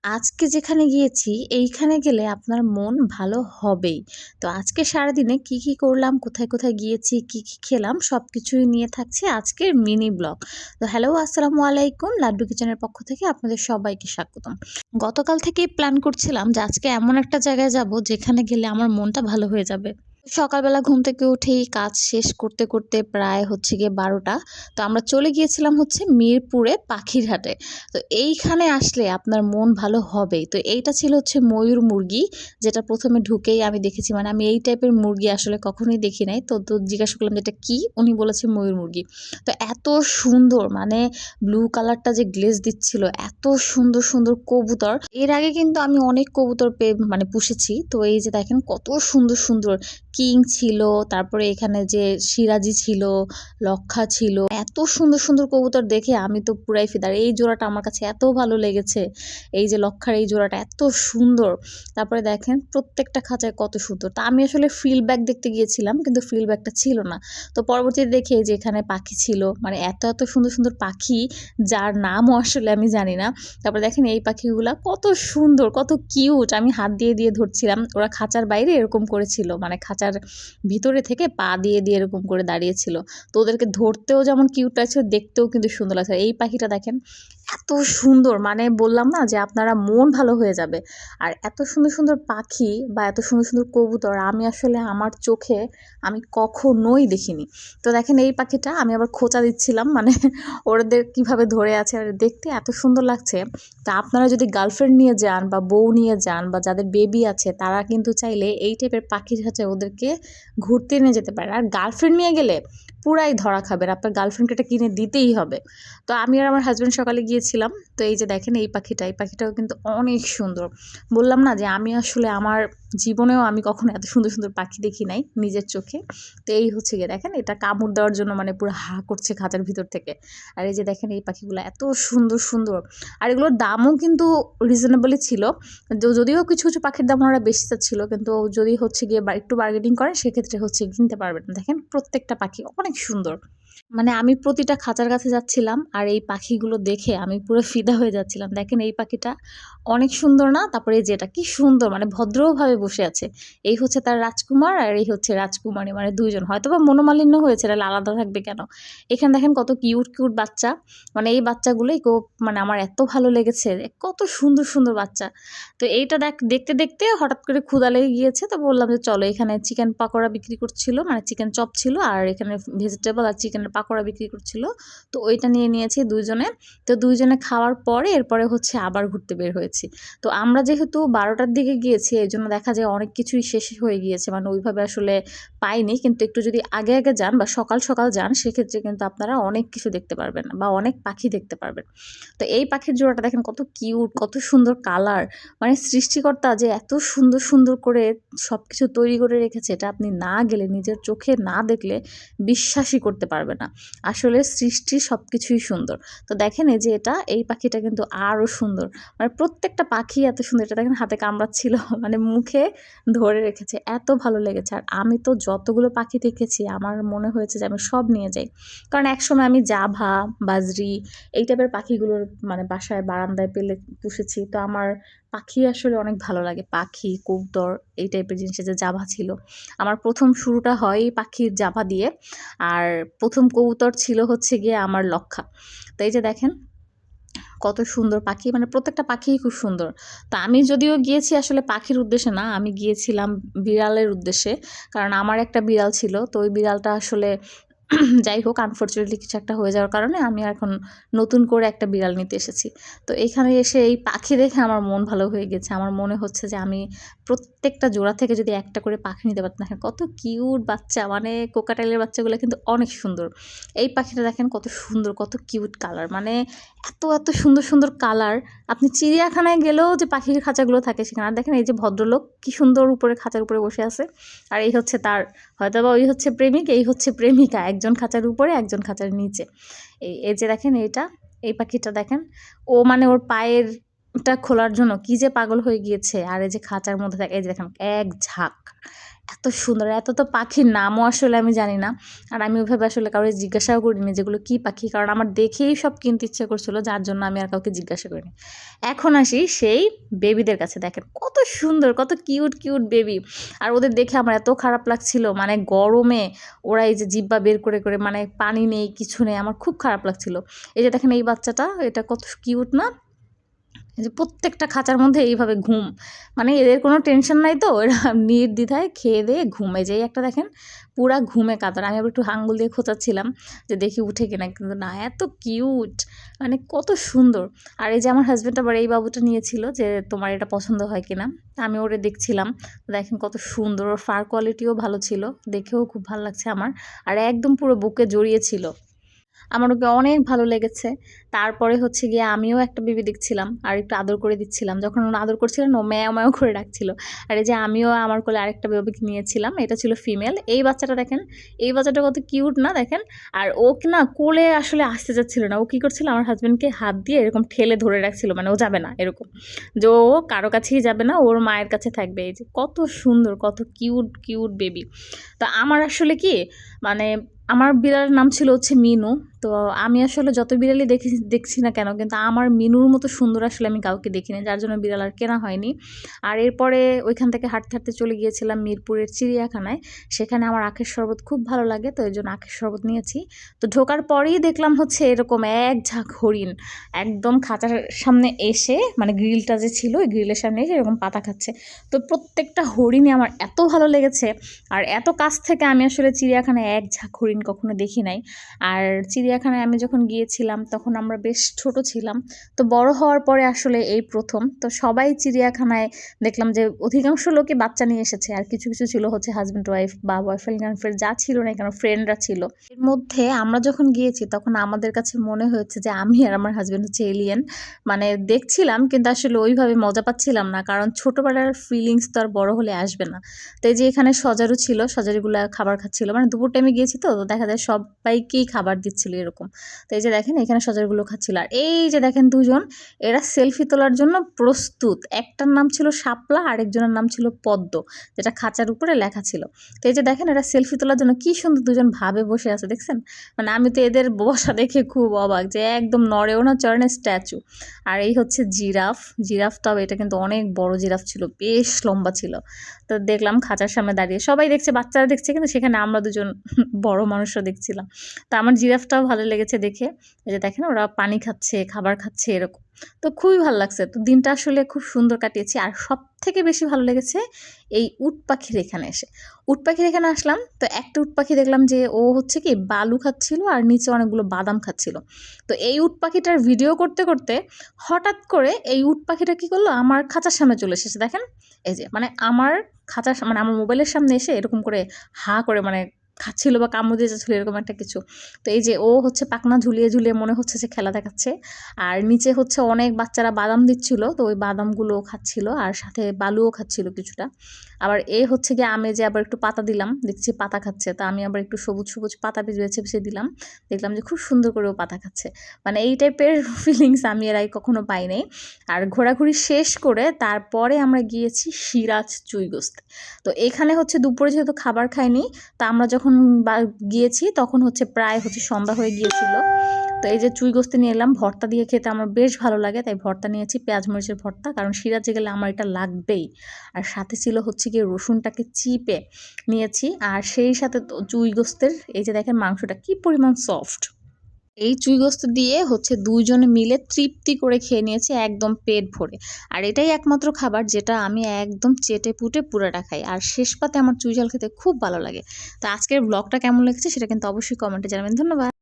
আজকে যেখানে গিয়েছি এইখানে গেলে আপনার মন ভালো হবেই। তো আজকে সারাদিনে কি, কি করলাম, কোথায়, কোথায় গিয়েছি, কি, কি খেলাম সবকিছুই নিয়ে থাকছে আজকের মিনি ব্লগ। তো হ্যালো আসসালামু আলাইকুম। লাড্ডু কিচেনের পক্ষ থেকে আপনাদের সবাইকে স্বাগতম। গতকাল থেকেই প্ল্যান করছিলাম যে আজকে এমন একটা জায়গায় যাব যেখানে গেলে আমার মনটা ভালো হয়ে যাবে। সকালবেলা ঘুম থেকে উঠেই কাজ শেষ করতে, করতে প্রায় হচ্ছে গিয়ে ১২টা। তো আমরা চলে গিয়েছিলাম হচ্ছে মিরপুরে পাখিরহাটে। তো এইখানে আসলে আপনার মন ভালো হবেই। তো এইটা ছিল হচ্ছে ময়ূর মুরগি, যেটা ১ম এ ঢুকেই আমি দেখেছি। মানে আমি এই টাইপের মুরগি আসলে কখনোই দেখি নাই। তো জিজ্ঞাসা করলাম যে, "এটা কি?" উনি বলেছে ময়ূর মুরগি। তো এত সুন্দর মানে ব্লু কালারটা যে গ্লেজ দিচ্ছিল, এত সুন্দর, সুন্দর কবুতর। এর আগে কিন্তু আমি অনেক কবুতর মানে পুষেছি। তো এই যে দেখেন কত সুন্দর, সুন্দর কিং ছিল, তারপরে এখানে যে সিরাজি ছিল, লক্ষা ছিল। এত সুন্দর, সুন্দর কবুতর দেখে আমি তো পুরাই ফিদা। আর এই জোড়াটা আমার কাছে এত ভালো লেগেছে। এই যে লক্ষার এই জোড়াটা এত সুন্দর। তারপরে দেখেন প্রত্যেকটা খাঁচায় কত সুন্দর। তো আমি আসলে ফিল্ডব্যাক দেখতে গিয়েছিলাম কিন্তু ফিল্ডব্যাকটা ছিল না। তো পরবর্তীতে দেখি যে এখানে পাখি ছিল। মানে এত, এত সুন্দর, সুন্দর পাখি যার নামও আসলে আমি জানি না। তারপরে দেখেন এই পাখিগুলা কত সুন্দর, কত কিউট। আমি হাত দিয়ে, দিয়ে ধরছিলাম। ওরা খাঁচার বাইরে এরকম করেছিল। মানে খাঁচার ভিতরে থেকে পা দিয়ে, দিয়ে এরকম করে দাঁড়িয়েছিল। তো ওদেরকে ধরতেও যেমন কিউট লাগছিল, দেখতেও কিন্তু সুন্দর লাগছে। এই পাখিটা দেখেন এত সুন্দর, মানে বললাম না যে আপনারা মন ভালো হয়ে যাবে। আর এত সুন্দর, সুন্দর পাখি বা এত সুন্দর, সুন্দর কবুতর আমি আসলে আমার চোখে আমি কখনোই দেখিনি। তো দেখেন এই পাখিটা আমি আবার খোঁচা দিচ্ছিলাম, মানে ওদের কিভাবে ধরে আছে আর দেখতে এত সুন্দর লাগছে। তা আপনারা যদি গার্লফ্রেন্ড নিয়ে যান বা বউ নিয়ে যান বা যাদের বেবি আছে তারা কিন্তু চাইলে এই টাইপের পাখির সাথে ওদেরকে ঘুরতে নিয়ে যেতে পারে। আর গার্লফ্রেন্ড নিয়ে গেলে পুরাই ধরা খাবেন। আপনার গার্লফ্রেন্ডকে এটা কিনে দিতেই হবে। তো আমি আর আমার হাসব্যান্ড সকালে গিয়েছিলাম। তো এই যে দেখেন এই পাখিটাও কিন্তু অনেক সুন্দর। বললাম না যে আমি আসলে আমার জীবনেও আমি কখনো এত সুন্দর, সুন্দর পাখি দেখি নাই নিজের চোখে। তো এই হচ্ছে গিয়ে দেখেন এটা কামড় দেওয়ার জন্য মানে পুরো হা করছে খাঁচার ভিতর থেকে। আর এই যে দেখেন এই পাখিগুলো এত সুন্দর, সুন্দর। আর এগুলোর দামও কিন্তু রিজনেবলই ছিল। যদিও কিছু, কিছু পাখির দাম ওনারা বেশি চাচ্ছিল, কিন্তু যদি হচ্ছে গিয়ে একটু বার্গেনিং করেন সেক্ষেত্রে হচ্ছে কিনতে পারবেন। দেখেন প্রত্যেকটা পাখি অনেক সুন্দর। মানে আমি প্রতিটা খাঁচার কাছে যাচ্ছিলাম আর এই পাখিগুলো দেখে আমি পুরো ফিদা হয়ে যাচ্ছিলাম। দেখেন এই পাখিটা অনেক সুন্দর না? তারপরে এই যে এটা কি সুন্দর, মানে ভদ্রভাবে বসে আছে। এই হচ্ছে তার রাজকুমার আর এই হচ্ছে রাজকুমারী, মানে ২ জন। হয়তোবা মনোমালিন্য হয়েছে, নাহলে আলাদা থাকবে কেন? এখানে দেখেন কত কিউট, কিউট বাচ্চা। মানে এই বাচ্চাগুলোই মানে আমার এত ভালো লেগেছে। কত সুন্দর, সুন্দর বাচ্চা। তো এইটা দেখতে, দেখতে হঠাৎ করে ক্ষুধা লেগে গিয়েছে। তো বললাম যে, "চলো।" এখানে চিকেন পাকোড়া বিক্রি করছিল, মানে চিকেন চপ ছিল আর এখানে ভেজিটেবল আর চিকেনের পাকোড়া বিক্রি করছিল। তো ওইটা নিয়ে নিয়েছি ২ জনে। তো ২ জনে খাওয়ার পরে এরপরে হচ্ছে আবার ঘুরতে বের হয়েছি। তো আমরা যেহেতু ১২টার দিকে গিয়েছি এজন্য দেখা যায় অনেক কিছুই শেষ হয়ে গিয়েছে। মানে ওইভাবে আসলে পাইনি। কিন্তু একটু যদি আগে, আগে যান বা সকাল, সকাল যান সেক্ষেত্রে কিন্তু আপনারা অনেক কিছু দেখতে পারবেন বা অনেক পাখি দেখতে পারবেন। তো এই পাখির জোড়াটা দেখেন কত কিউট, কত সুন্দর কালার। মানে সৃষ্টিকর্তা যে এত সুন্দর, সুন্দর করে সবকিছু তৈরি করে রেখেছে এটা আপনি না গেলে, নিজের চোখে না দেখলে বিশ্বাসই করতে পারবে না। আসলে সৃষ্টি সবকিছুই সুন্দর। তো দেখেন এই যে এই পাখিটা কিন্তু আরও সুন্দর। মানে প্রত্যেকটা পাখি এত সুন্দর। এটা দেখেন হাতে কামড়াচ্ছিল, মানে মুখে ধরে রেখেছে। এত ভালো লেগেছে। আর আমি তো যতগুলো পাখি দেখেছি আমার মনে হয়েছে যে আমি সব নিয়ে যাই। কারণ একসময় আমি জাভা, বাজরি এই টাইপের পাখিগুলোর মানে বাসায় বারান্দায় পেলে পুষেছি। তো আমার পাখি আসলে অনেক ভালো লাগে। পাখি, কবুতর এই টাইপের জিনিসের যে জাভা ছিল। আমার ১ম শুরুটা হয় এই পাখির জাভা দিয়ে। আর ১ম কবুতর ছিল হচ্ছে গিয়ে আমার লক্ষা। তো এই যে দেখেন কত সুন্দর পাখি, মানে প্রত্যেকটা পাখিই খুব সুন্দর। তো আমি যদিও গিয়েছি আসলে পাখির উদ্দেশ্যে না, আমি গিয়েছিলাম বিড়ালের উদ্দেশ্যে। কারণ আমার একটা বিড়াল ছিল। তো ওই বিড়ালটা আসলে যাই হোক আনফরচুনেটলি কিছু একটা হয়ে যাওয়ার কারণে আমি এখন নতুন করে একটা বিড়াল নিতে এসেছি। তো এখানে এসে এই পাখি দেখে আমার মন ভালো হয়ে গেছে। আমার মনে হচ্ছে যে আমি প্রত্যেকটা জোড়া থেকে যদি একটা করে পাখি নিতে পারতাম। দেখেন কত কিউট বাচ্চা, মানে কোকাটেলের বাচ্চাগুলো কিন্তু অনেক সুন্দর। এই পাখিটা দেখেন কত সুন্দর, কত কিউট কালার। মানে এত, এত সুন্দর, সুন্দর কালার। আপনি চিড়িয়াখানায় গেলেও যে পাখির খাঁচাগুলো থাকে সেখানে, আর দেখেন এই যে ভদ্রলোক কি সুন্দর উপরে খাঁচার উপরে বসে আছে। আর এই হচ্ছে তার, হয়তোবা ওই হচ্ছে প্রেমিক, এই হচ্ছে প্রেমিকা। একজন খাঁচার উপরে, একজন খাঁচার নিচে। এই যে দেখেন এই পাখিটা দেখেন। ও মানে ওর পায়ের খোলার জন্য কি যে পাগল হয়ে গিয়েছে। আর এই যে খাঁচার মধ্যে থাকে, এই যে দেখেন এক ঝাঁক, এত সুন্দর। এত তো পাখির নামও আসলে আমি জানি না, আর আমি ওইভাবে আসলে কাউকে জিজ্ঞাসাও করিনি যেগুলো কী পাখি, কারণ আমার দেখেই সব কিনতে ইচ্ছে করছিল, যার জন্য আমি আর কাউকে জিজ্ঞাসা করিনি। এখন আসি সেই বেবিদের কাছে। দেখেন কত সুন্দর, কত কিউট কিউট বেবি। আর ওদের দেখে আমার এত খারাপ লাগছিল, মানে গরমে ওরা এই যে জিব্বা বের করে করে, মানে পানি নেই কিছু নেই, আমার খুব খারাপ লাগছিল। এই যে দেখেন এই বাচ্চাটা, এটা কত কিউট না, এই যে প্রত্যেকটা খাঁচার মধ্যে এইভাবে ঘুম, মানে এদের কোনো টেনশন নাই, তো এরা নির্দ্বিধায় খেয়ে দিয়ে ঘুমে। যেই একটা দেখেন পুরা ঘুমে কাতর। আমি আবার একটু আঙ্গুল দিয়ে খোঁচাচ্ছিলাম যে দেখি উঠে কিনা, কিন্তু না, এত কিউট, মানে কত সুন্দর। আর এই যে আমার হাজব্যান্ড আবার এই বাবুটা নিয়েছিল যে তোমার এটা পছন্দ হয় কিনা, আমি ওরে দেখছিলাম। দেখেন কত সুন্দর, ওর ফার কোয়ালিটিও ভালো ছিল, দেখেও খুব ভালো লাগছে আমার। আর একদম পুরো বুকে জড়িয়েছিল, আমার ওকে অনেক ভালো লেগেছে। তারপরে হচ্ছে গিয়ে আমিও একটা বেবি দেখছিলাম আর একটু আদর করে দিচ্ছিলাম। যখন ও আদর করছিলেন ও ম্যাও ম্যাও করে ডাকছিল। আর এই যে আমিও আমার কোলে আরেকটা বেবিকে নিয়েছিলাম, এটা ছিল ফিমেল। এই বাচ্চাটা দেখেন, এই বাচ্চাটা কত কিউট না দেখেন। আর ও না কোলে আসলে আসতে যাচ্ছিল না, ও কী করছিল আমার হাজব্যান্ডকে হাত দিয়ে এরকম ঠেলে ধরে রাখছিল, মানে ও যাবে না এরকম, যে ও কারো কাছেই যাবে না, ওর মায়ের কাছে থাকবে। এই যে কত সুন্দর, কত কিউট কিউট বেবি। তো আমার আসলে কি, মানে আমার বিড়ালের নাম ছিল হচ্ছে মিনু। তো আমি আসলে যত বিড়ালই দেখছি না কেন, কিন্তু আমার মিনুর মতো সুন্দর আসলে আমি কাউকে দেখিনি, যার জন্য বিড়াল আর কেনা হয়নি। আর এরপরে ওইখান থেকে হাঁটতে হাঁটতে চলে গিয়েছিলাম মিরপুরের চিড়িয়াখানায়। সেখানে আমার আখের শরবত খুব ভালো লাগে, তো এই জন্য আখের শরবত নিয়েছি। তো ঢোকার পরেই দেখলাম হচ্ছে এরকম এক ঝাঁক হরিণ একদম খাঁচার সামনে এসে, মানে গ্রিলটা যে ছিল ওই গ্রিলের সামনে এসে এরকম পাতা খাচ্ছে। তো প্রত্যেকটা হরিণই আমার এত ভালো লেগেছে, আর এত কাছ থেকে আমি আসলে চিড়িয়াখানায় এক ঝাঁক হরিণ কখনো দেখি নাই। আর চিড়িয়াখানায় আমি যখন গিয়েছিলাম তখন আমরা বেশ ছোট ছিলাম, তো বড় হওয়ার পরে আসলে এই প্রথম। তো সবাই চিড়িয়াখানায় দেখলাম যে অধিকাংশ লোকই বাচ্চা নিয়ে এসেছে, আর কিছু কিছু ছিল হচ্ছে হাজব্যান্ড ওয়াইফ বা বয়ফ্রেন্ড গার্লফ্রেন্ড, যা ছিল না কেন ফ্রেন্ডরা ছিল। এর মধ্যে আমরা যখন গিয়েছি তখন আমাদের কাছে মনে হয়েছে যে আমি আর আমার হাজব্যান্ড হচ্ছে এলিয়েন, মানে দেখছিলাম কিন্তু আসলে ওইভাবে মজা পাচ্ছিলাম না, কারণ ছোটোবেলার ফিলিংস তো আর বড় হলে আসবে না। তো এই যে এখানে সজারু ছিল, সজারুগুলো খাবার খাচ্ছিল, মানে দুপুর টাইমে গিয়েছি তো দেখা যায় সবাইকেই খাবার দিচ্ছিল এরকম। তো এই যে দেখেন এখানে সজারুগুলো খাচ্ছিল। আর এই যে দেখেন দুজন, এরা সেলফি তোলার জন্য প্রস্তুত। একটার নাম ছিল শাপলা, আরেকজনের নাম ছিল পদ্ম, যেটা খাঁচার উপরে লেখা ছিল। তো এই যে দেখেন এরা সেলফি তোলার জন্য কি সুন্দর দুজন ভাবে বসে আছে, দেখছেন? মানে আমি তো এদের বসা দেখে খুব অবাক, যে একদম নড়েও না চড়ে স্ট্যাচু। আর এই হচ্ছে জিরাফ, জিরাফটাও এটা কিন্তু অনেক বড় জিরাফ ছিল, বেশ লম্বা ছিল। তো দেখলাম খাঁচার সামনে দাঁড়িয়ে সবাই দেখছে, বাচ্চারা দেখছে, কিন্তু সেখানে আমরা দুজন বড় মানুষরা দেখছিলাম। তো আমার জিরাফটাও ভালো লেগেছে দেখে। এই যে দেখেন ওরা পানি খাচ্ছে, খাবার খাচ্ছে এরকম। তো খুবই ভালো লাগছে, তো দিনটা আসলে খুব সুন্দর কাটিয়েছি। আর সব থেকে বেশি ভালো লেগেছে এই উট পাখির এখানে এসে। উট পাখির এখানে আসলাম, তো একটা উট পাখি দেখলাম যে ও হচ্ছে কি বালু খাচ্ছিল আর নিচে অনেকগুলো বাদাম খাচ্ছিল। তো এই উট পাখিটার ভিডিও করতে করতে হঠাৎ করে এই উট পাখিটা কি করলো, আমার খাঁচার সামনে চলে এসেছে। দেখেন এই যে, মানে আমার খাঁচার মানে আমার মোবাইলের সামনে এসে এরকম করে হা করে মানে খাচ্ছিল বা কামড় দিয়ে যাচ্ছিল এরকম একটা কিছু। তো এই যে ও হচ্ছে পাখনা ঝুলিয়ে ঝুলিয়ে মনে হচ্ছে যে খেলা দেখাচ্ছে, আর নিচে হচ্ছে অনেক বাচ্চারা বাদাম দিচ্ছিল, তো ওই বাদামগুলোও খাচ্ছিল আর সাথে বালুও খাচ্ছিল কিছুটা। আবার এ হচ্ছে গিয়ে আমি যে আবার একটু পাতা দিলাম, দেখছি পাতা খাচ্ছে, তো আমি আবার একটু সবুজ সবুজ পাতা বেছে বেছে দিলাম, দেখলাম যে খুব সুন্দর করে ও পাতা খাচ্ছে। মানে এই টাইপের ফিলিংস আমি এর আগে কখনো পাই নাই। আর ঘোরাঘুরি শেষ করে তারপরে আমরা গিয়েছি সিরাজ চুইগস্তে। তো এখানে হচ্ছে দুপুরে যেহেতু খাবার খাইনি, তা আমরা যখন গিয়েছি তখন হচ্ছে প্রায় হচ্ছে সন্ধ্যা হয়ে গিয়েছিল। তো এই যে চুইগস্তি নিয়ে এলাম, ভর্তা দিয়ে খেতে আমার বেশ ভালো লাগে, তাই ভর্তা নিয়েছি, পেঁয়াজ মরিচের ভর্তা, কারণ সিরাজে গেলে আমার এটা লাগবেই। আর সাথে ছিল হচ্ছে গিয়ে রসুনটাকে চিপে নিয়েছি, আর সেই সাথে চুইগস্তের এই যে দেখেন মাংসটা কি পরিমাণ সফট। এই চুইগোস্ত দিয়ে হচ্ছে দুইজনে মিলে তৃপ্তি করে খেয়ে নিয়েছি একদম পেট ভরে। আর এটাই একমাত্র খাবার যেটা আমি একদম চেটে পুটে পুরাটা খাই, আর শেষ পাতে আমার চুই ঝাল খেতে খুব ভালো লাগে। তো আজকের ব্লগটা কেমন লেগেছে সেটা কিন্তু অবশ্যই কমেন্টে জানাবেন। ধন্যবাদ।